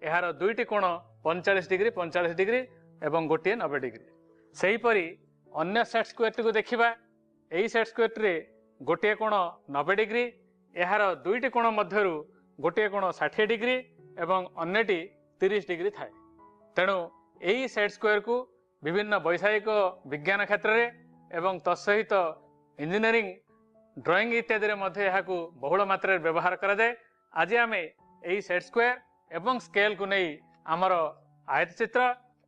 यार दुईटी कोण 45 degree 45 degree एवं गोटे 90 डिग्री से हीपरी अन्य सेट स्क्वायर टी को देखा यही सेट स्क्वायर टी गोटे कोण 90 डिग्री यार दुईटी कोण मध्य गोटे कोण 60 डिग्री एवं अन्यटी 30 डिग्री थाए तेणु यही सेट स्क्वायर को विभिन्न वैषयिक विज्ञान क्षेत्र में एवं तत्सहित इंजीनियरिंग ड्राइंग इत्यादि बहुल मात्रा व्यवहार करा जाए। आज आम यही सेट स्क्वायर एवं स्केल को नहीं आमर आयत चित्र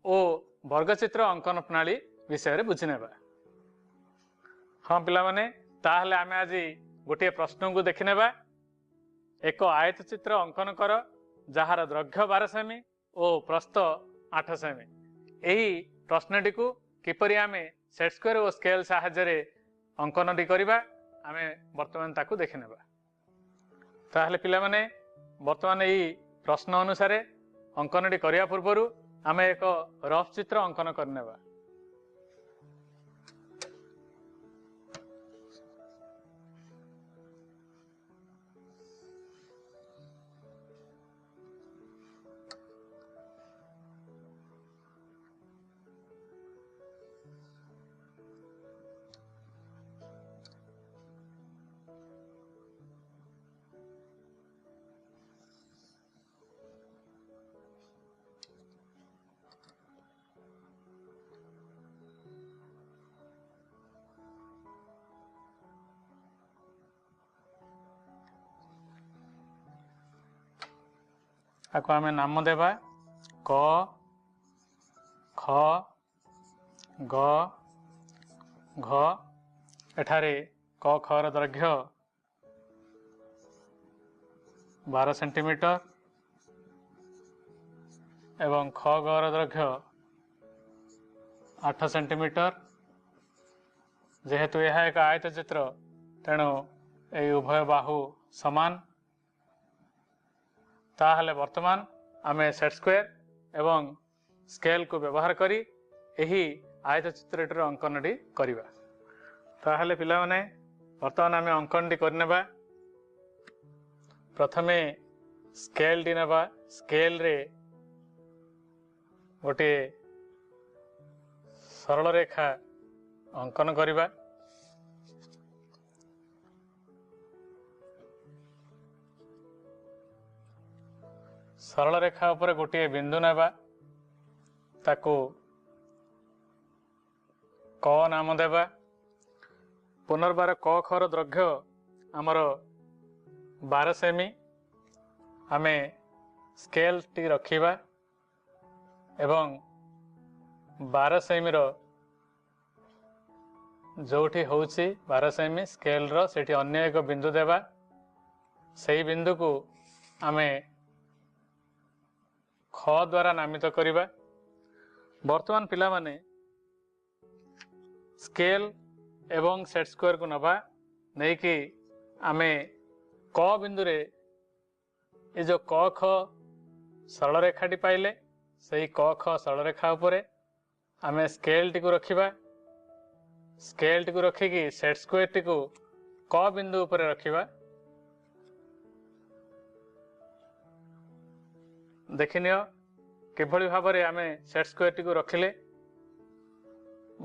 और वर्गचित्र अंकन प्रणाली विषय रे बुझी नेबा। हाँ पिला माने ताहले आमे आज गोटे प्रश्न को देखि नेबा। एक आयत चित्र अंकन कर जहार दैर्घ्य 12 सेमी और प्रस्थ 8 सेमी। यही प्रश्नटी को किपरि आमे सेट स्क्वायर और स्केल साहाय्य अंकन करिबा आमे वर्तमान ताकू देखि नेबा। ताहले पिला माने वर्तमान यही प्रश्न अनुसार अंकन करने पूर्व आम एक रफ चित्र अंकन करनेबा। आपको आम नाम देवा क ख ग घ एठारे क खर दैर्घ्य 12 सेंटीमीटर एवं ख गर दैर्घ्य 8 सेंटीमीटर जेहेतु यह एक आयत चित्र तेणु ये उभय बाहु समान ताहले वर्तमान आमे सेट स्क्वायर एवं स्केल को व्यवहार करी यही आयत चित्रटीर अंकन करिबा। ताहले पिला माने वर्तमान आमे अंकन करनेबा। प्रथमे स्केल टी नेबा। स्केल रे गोटे सरल रेखा अंकन करिबा। सरल रेखा उपरे गोटे बिंदु नेबा ताकू क नाम देबा। पुनर्बार क खर दैर्घ्य आमर 12 सेमी आमे स्केल टी रखिबा एवं 12 सेमी रो जोठी होउची 12 सेमी स्केल रो सेठी अन्य एक बिंदु देबा। सही बिंदु को आमे ख द्वारा नामित करिबा। वर्तमान पिला माने स्केल एवं सेट स्क्वायर को नबा नहीं कि आमे क बिंदु रे ये जो क ख सरल रेखाटी पाइले सही क ख सरल रेखा उपरे आमे स्केल टी को रखिबा। स्केल टी को रखिकी सेट स्क्वायर टी को क बिंदु उपरे रखिबा। देखिनियो किभली भाव में आमे सेट स्क्वायर टी को रखिले।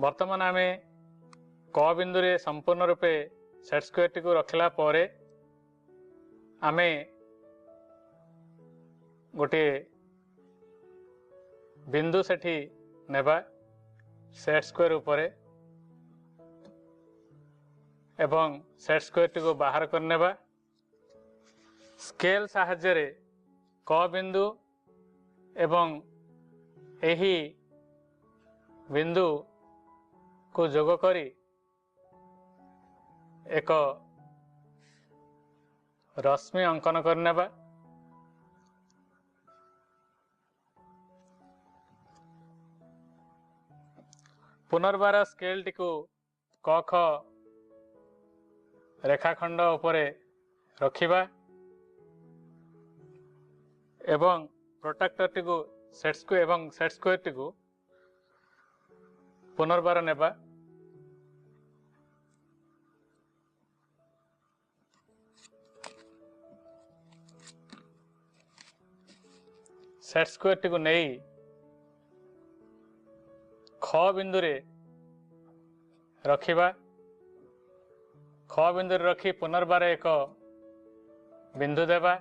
वर्तमान आमे क बिंदु रे संपूर्ण रूपे सेट स्क्वायर टी को रखला परे आमे गोटे बिंदु सेठी नेबा सेट स्क्वायर उपरे एवं सेट स्क्वायर टी को बाहर कर नेबा। स्केल साहाय्य रे क बिंदु एवं यही बिंदु को जोग करी एक रश्मि अंकन करनेबा। पुनर्बार स्केल टी को क ख रेखाखंड उपरे रखिबा एवं प्रोटेक्टर टी को सेट स्क्वायर टी को पुनर्बार नेबा। सेट स्क्वायर टी को नहीं ख बिंदु रे रखिबा ख बिंदु रे रखी पुनर्बार एक बिंदु देबा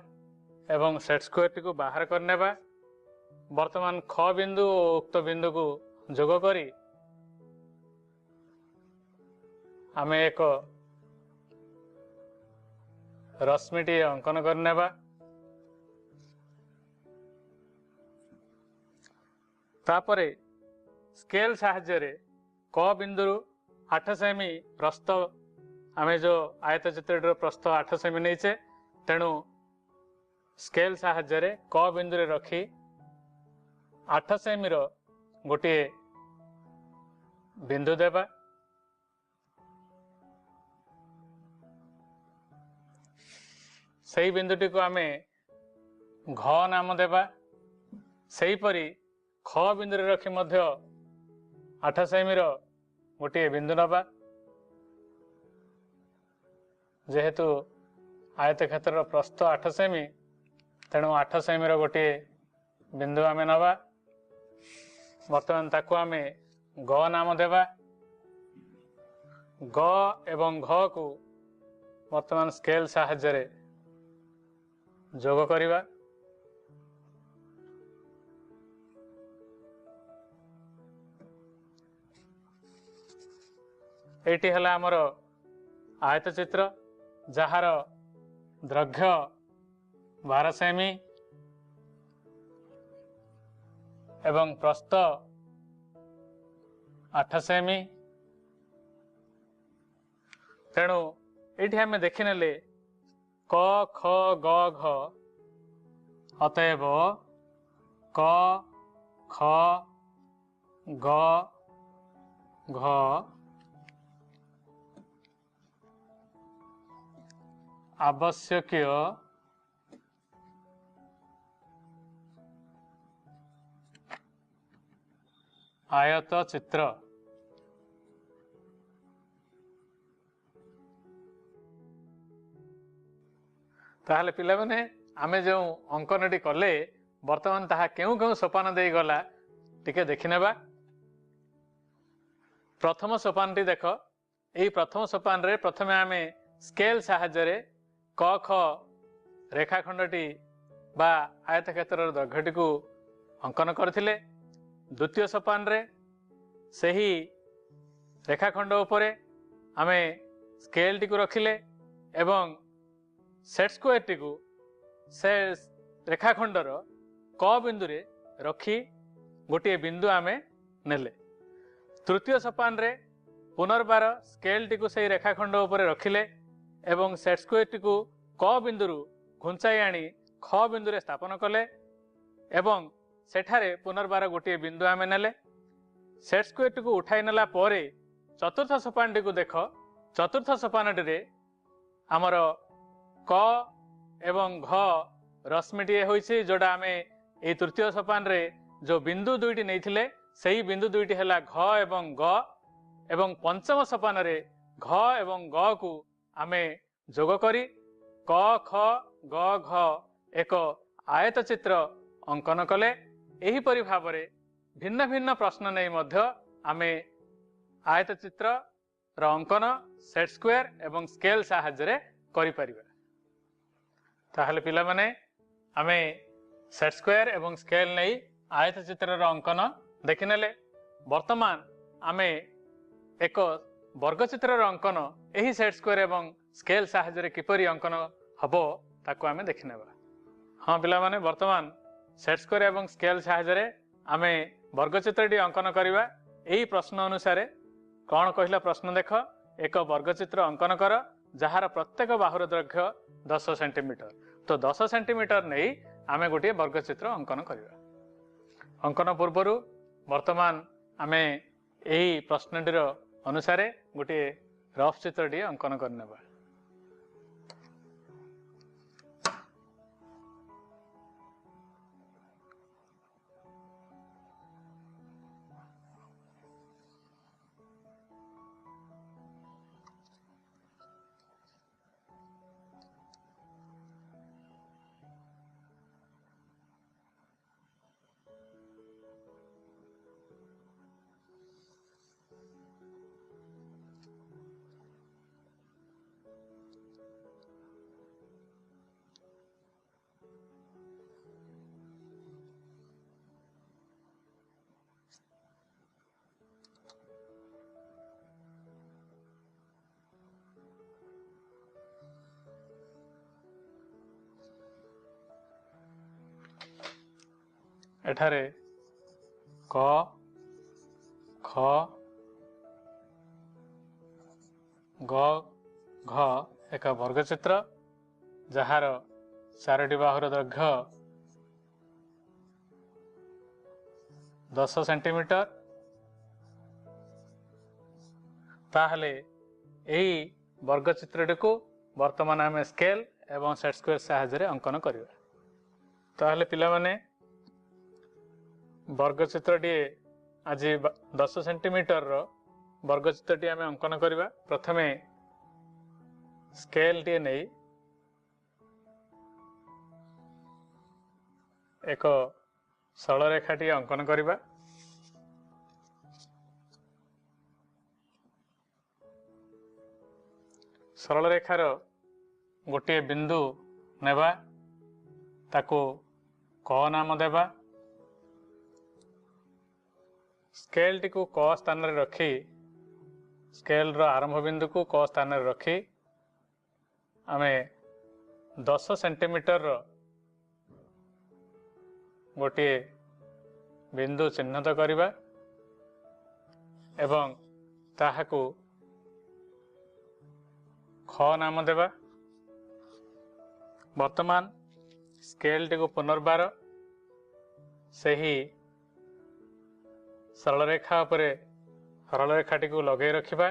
एवं सेट स्क्वायर टी को बाहर करनेबा। वर्तमान ख बिंदु और उक्त बिंदु को जोग करी आमे एक रश्मिटी अंकन करनेबा। तापरे स्केल साहाय्य रे क बिंदु 8 सेमी प्रस्थ आमे जो आयत चित्र प्रस्थ 8 सेमी नहींचे तेणु स्केल साहाय्य रे क बिंदु रे रखी 8 सेमी रो गोटे बिंदु देबा। सही बिंदुटी को आमे घ नाम देबा। सही परी ख बिंदु रे रखी मध्य 8 सेमी रो गोटे बिंदु नबा। जेहेतु आयत क्षेत्र प्रस्थ 8 सेमी तेणु 8 सेमी रो गोटे बिंदु आमे नबा। वर्तमान ताकू आमे ग नाम देबा। ग एवं घ को वर्तमान स्केल साहाय्य रे जोग करिबा। एटी हला हमर आयत चित्र जहार दैर्घ्य 12 सेमी एवं प्रस्थ 8 सेमी। तेणु ये आम देखने क ख ग घ अतएव क ख ग घ आवश्यकीय आयत चित्र। ताहले पिला माने आमे जो अंकनटी कले वर्तमान ताहा केउ केउ सोपान देई गला टिके देखिनेबा। प्रथम सोपानटी देख। एई प्रथम सोपान रे प्रथमे आमे स्केल साहाय्य रे क ख रेखाखंडटी बा आयत क्षेत्र दैर्घ्यटी को अंकन करथिले। द्वितीय सोपान रे सही रेखाखंड उपरे आमे स्केल टी को रखिले एवं सेट स्क्वायर टी को से रेखाखंडर क बिंदु रे रखी गोटे बिंदु आमे नेले। तृतीय सोपान रे पुनर्बार स्केल टी को सही रेखाखंड उपरे रखिले एवं सेट स्क्वायर टी को क बिंदु घुंचाई आनी ख बिंदु रे स्थापन कले एवं सेठारे पुनर्बार गोटे बिंदु आमे नेले। सेट स्क्वायर टी को उठाई नेला परे चतुर्थ सोपान टी को देख। चतुर्थ सोपान रे आमर क एवं घ रश्मिटी होइछि जोड़ा आमे ए तृतीय सोपान रे जो बिंदु दुईटी नैथिले सही बिंदु दुईटी हैला घ एवं ग एवं पंचम सोपान रे घ एवं ग को आमे जोग करी क ख ग घ एक आयत चित्र अंकन कले। एही परि भाबरे भिन्न भिन्न प्रश्न नै मध्य आमे आयत चित्र र अंकन सेट स्क्वायर एवं स्केल साहाय्य रे करि परिबा। ताहले पिला माने आमे सेट स्क्वायर एवं स्केल नै आयत चित्र र अंकन देखिनेले। वर्तमान आमे एक वर्गचित्र र अंकन एही सेट स्क्वायर एवं स्केल साहाय्य रे किपरि अंकन हबो ताको आमे देखिनेबा। हाँ पिला माने वर्तमान सेट स्क्वायर एवं स्केल साहाय्य रे आमे वर्गचित्रटी अंकन करिबा। एही प्रश्न अनुसार कौन कहला प्रश्न देख। एक वर्गचित्र अंकन कर जहार प्रत्येक बाहुर दैर्घ्य 10 सेंटीमीटर। तो 10 सेंटीमीटर नहीं आमे गोटे वर्गचित्र अंकन करिबा। अंकन पूर्व वर्तमान आमे एही प्रश्नटीर अनुसार गोटे रफ चित्रटी अंकन करनेबा। एठारे क ख ग घ एक वर्गचित्र जार चारोटी बाहुर दैर्घ्य 10 सेंटीमीटर। ताहले यही वर्गचित्रटी को वर्तमान आम स्केल एवं सेट स्क्वायर साहाय्य अंकन करवा। ताहले पिला माने वर्गचित्रटी आज 10 सेंटीमीटर वर्गचित्रटी आम अंकन करवा। प्रथमे स्केल टी नहीं एक सरल रेखाटी अंकन करवा। सरल रेखार गोटे बिंदु नेबा ताको क नाम देबा। स्केल टी को क स्थान रे रखी स्केल रो आरंभ बिंदु को क स्थान रे रखी आमे 10 सेंटीमीटर गोटे बिंदु चिन्हित करवा एवं ताहाकू ख नाम देवा। वर्तमान स्केल टी को पुनर्बार सही सरल रेखा उपरे सरल रेखाटी को लगे रखिबा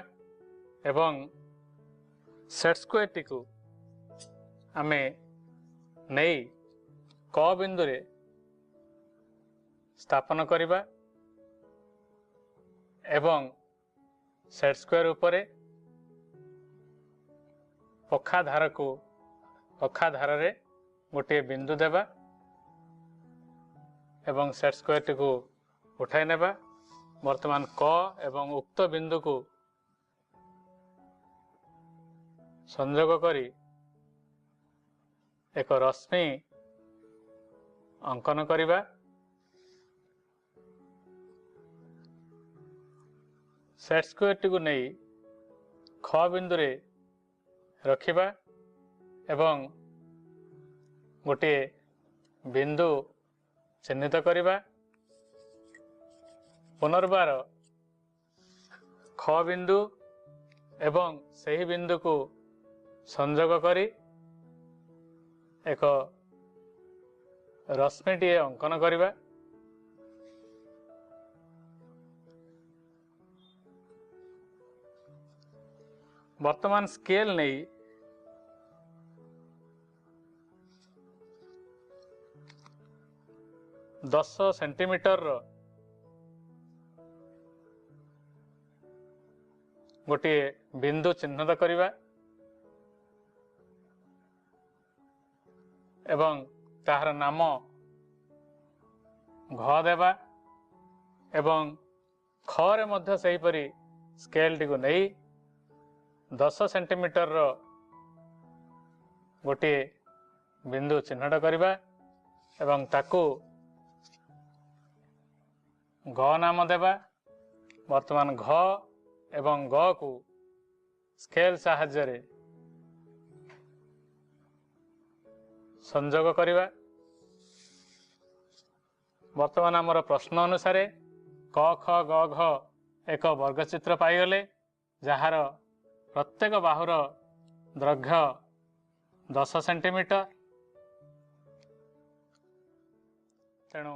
एवं सेट स्क्वायर टी को आमे नहीं क बिंदु रे स्थापन करिबा एवं सेट स्क्वायर उपरे पखा धार को पखा धार रे गोटे बिंदु देबा एवं सेट स्क्वायर टी को उठाई नेबा। वर्तमान क एवं उक्त बिंदु को संयोग करी एक रश्मि अंकन करिबा। सेट स्क्वायर टी को नहीं ख बिंदु रे रखिबा एवं गोटे बिंदु चिन्हित करिबा। पुनर्बार ख बिंदु एवं सही बिंदु को संयोग करी एक रश्मिटी अंकन करिबा। वर्तमान स्केल नहीं 10 सेंटीमीटर गोटे बिंदु चिन्हित करवा एवं ताहार नाम घ देवा एवं ख रे मध्य सही परी स्केल टी को नहीं 10 सेंटीमीटर गोटे बिंदु चिन्हट करवा एवं ताकू घ नाम देवा। वर्तमान घ एवं ग को स्केल साहाय्य रे संयोग करवा। वर्तमान आमर प्रश्न अनुसार क ख ग घ एक वर्गचित्र पाइगले जार प्रत्येक बाहुर दैर्घ्य 10 सेंटीमीटर। तेणु